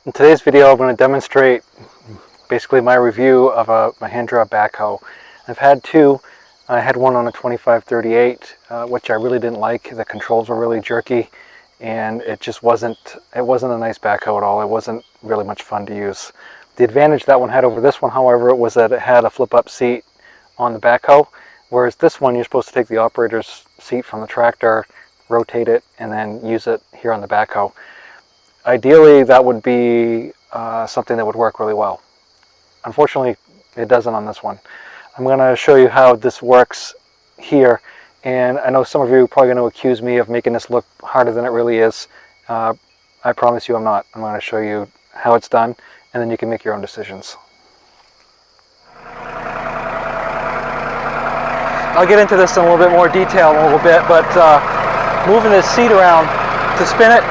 In today's video, I'm going to demonstrate basically my review of a Mahindra backhoe. I've had two. I had one on a 2538, which I really didn't like. The controls were really jerky, and it wasn't a nice backhoe at all. It wasn't really much fun to use. The advantage that one had over this one, however, was that it had a flip-up seat on the backhoe, whereas this one, you're supposed to take the operator's seat from the tractor, rotate it, and then use it here on the backhoe. Ideally, that would be something that would work really well. Unfortunately, it doesn't on this one. I'm going to show you how this works here, and I know some of you are probably going to accuse me of making this look harder than it really is. I promise you I'm not. I'm going to show you how it's done, and then you can make your own decisions. I'll get into this in a little bit more detail in a little bit, but moving this seat around to spin it,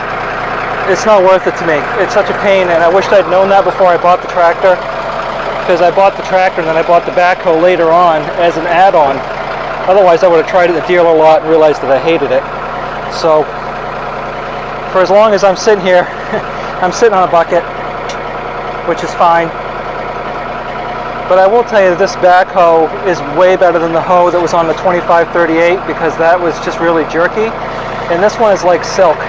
it's not worth it to me. It's such a pain, and I wished I'd known that before I bought the tractor, because I bought the tractor and then I bought the backhoe later on as an add-on. Otherwise I would have tried it at the dealer lot and realized that I hated it. So for as long as I'm sitting here, I'm sitting on a bucket, which is fine. But I will tell you that this backhoe is way better than the hoe that was on the 2538, because that was just really jerky, and this one is like silk.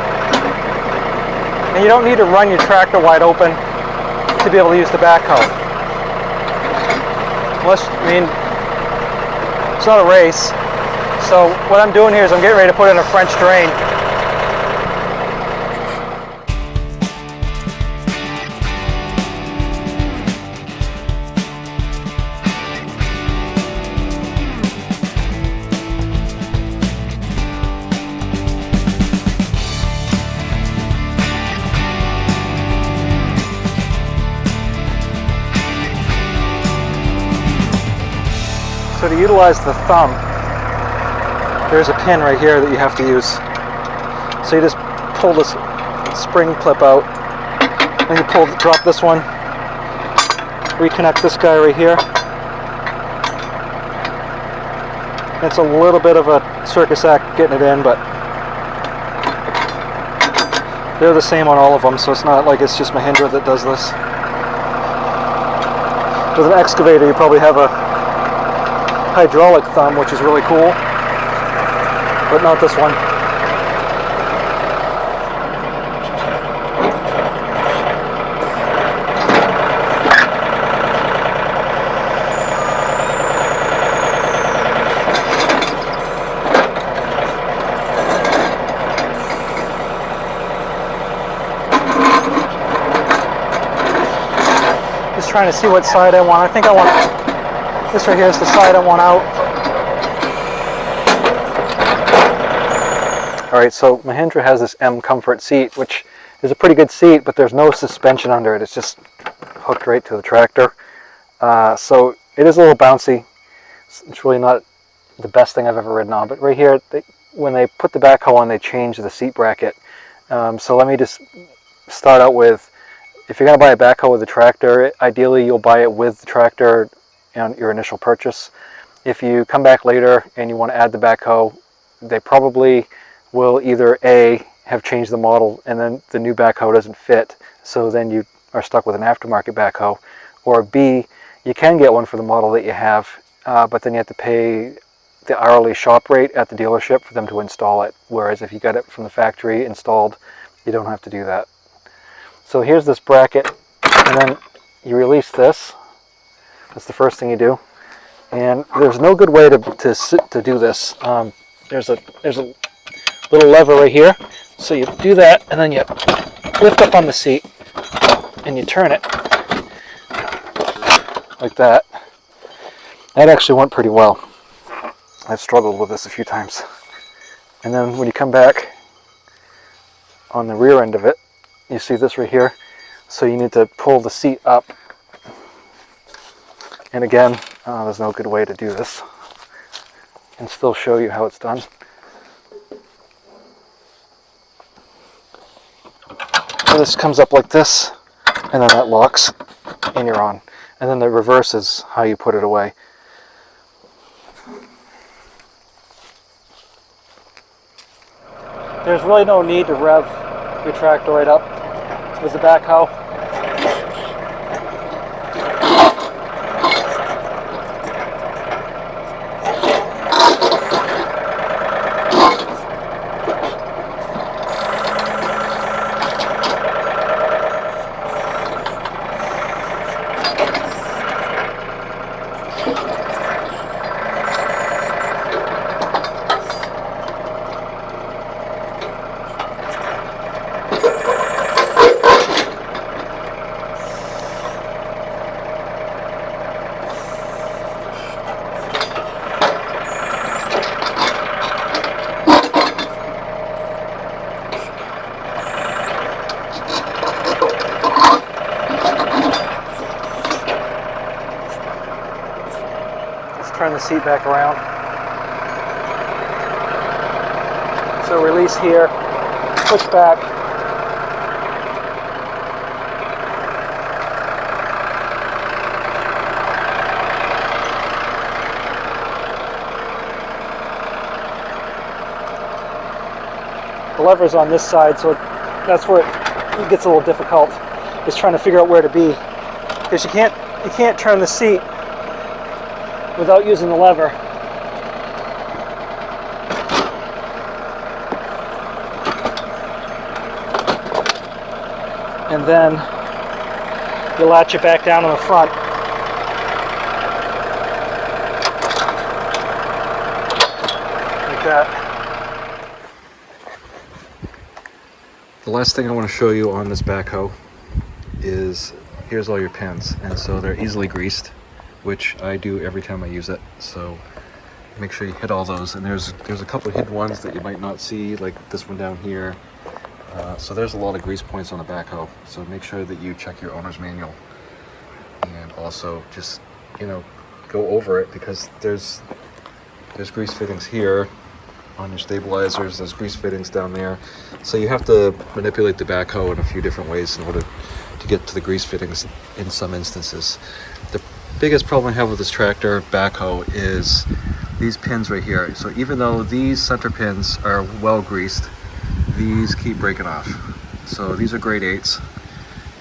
And you don't need to run your tractor wide open to be able to use the backhoe. Unless, I mean, it's not a race. So what I'm doing here is I'm getting ready to put in a French drain. So to utilize the thumb, there's a pin right here that you have to use. So you just pull this spring clip out, and you drop this one, reconnect this guy right here. It's a little bit of a circus act getting it in, but they're the same on all of them, so it's not like it's just Mahindra that does this. With an excavator, you probably have a hydraulic thumb, which is really cool, but not this one. Just trying to see what side I want. I think I want this right here is the side I want out. Alright, so Mahindra has this M Comfort seat, which is a pretty good seat, but there's no suspension under it. It's just hooked right to the tractor. So it is a little bouncy. It's really not the best thing I've ever ridden on, but right here, when they put the backhoe on, they changed the seat bracket. So let me just start out with, if you're going to buy a backhoe with a tractor, ideally you'll buy it with the tractor on your initial purchase. If you come back later and you want to add the backhoe, they probably will either A, have changed the model and then the new backhoe doesn't fit, so then you are stuck with an aftermarket backhoe, or B, you can get one for the model that you have, but then you have to pay the hourly shop rate at the dealership for them to install it, whereas if you got it from the factory installed, you don't have to do that. So here's this bracket, and then you release this. That's the first thing you do, and there's no good way to do this. There's a little lever right here, so you do that, and then you lift up on the seat, and you turn it like that. That actually went pretty well. I've struggled with this a few times. And then when you come back on the rear end of it, you see this right here, so you need to pull the seat up. And again, there's no good way to do this. And still show you how it's done. So this comes up like this, and then that locks, and you're on. And then the reverse is how you put it away. There's really no need to rev your tractor right up with the backhoe. Turn the seat back around. So release here, push back. The lever's on this side, so that's where it gets a little difficult, is trying to figure out where to be, because you can't turn the seat without using the lever. And then you latch it back down on the front. Like that. The last thing I want to show you on this backhoe is, here's all your pins, and so they're easily greased, which I do every time I use it. So make sure you hit all those. And there's a couple of hidden ones that you might not see, like this one down here. So there's a lot of grease points on the backhoe. So make sure that you check your owner's manual, and also just, you know, go over it, because there's grease fittings here on your stabilizers. There's grease fittings down there. So you have to manipulate the backhoe in a few different ways in order to get to the grease fittings in some instances. The biggest problem I have with this tractor backhoe is these pins right here. So even though these center pins are well greased, these keep breaking off. So these are grade 8s,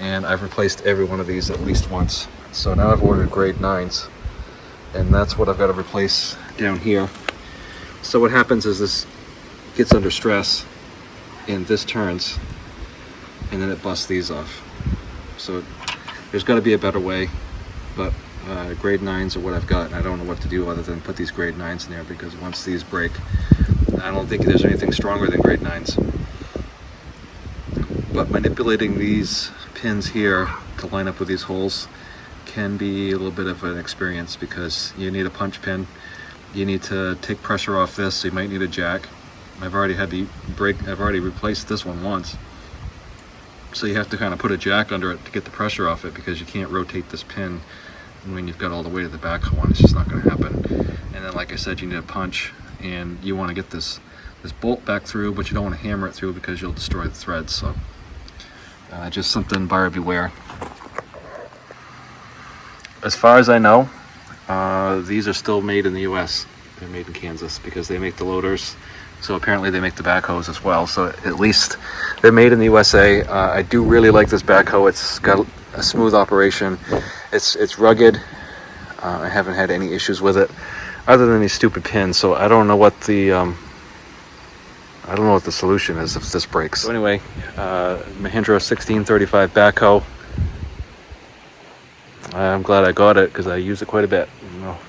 and I've replaced every one of these at least once. So now I've ordered grade 9s, and that's what I've got to replace down here. So what happens is this gets under stress and this turns, and then it busts these off. So there's got to be a better way, but grade 9s are what I've got, and I don't know what to do other than put these grade 9s in there, because once these break, I don't think there's anything stronger than grade 9s. But manipulating these pins here to line up with these holes can be a little bit of an experience, because you need a punch pin, you need to take pressure off this, so you might need a jack. I've already replaced this one once, so you have to kind of put a jack under it to get the pressure off it, because you can't rotate this pin when you've got all the weight of the backhoe on. It's just not going to happen. And then, like I said, you need a punch, and you want to get this bolt back through, but you don't want to hammer it through because you'll destroy the threads. So just something buyer beware. As far as I know, these are still made in the US. They're made in Kansas, because they make the loaders, so apparently they make the backhoes as well. So at least they're made in the USA. I do really like this backhoe. It's got a smooth operation. It's rugged. I haven't had any issues with it, other than these stupid pins. So I don't know what the solution is if this breaks. So anyway, Mahindra 1635 backhoe. I'm glad I got it, because I use it quite a bit.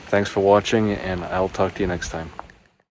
Thanks for watching, and I'll talk to you next time.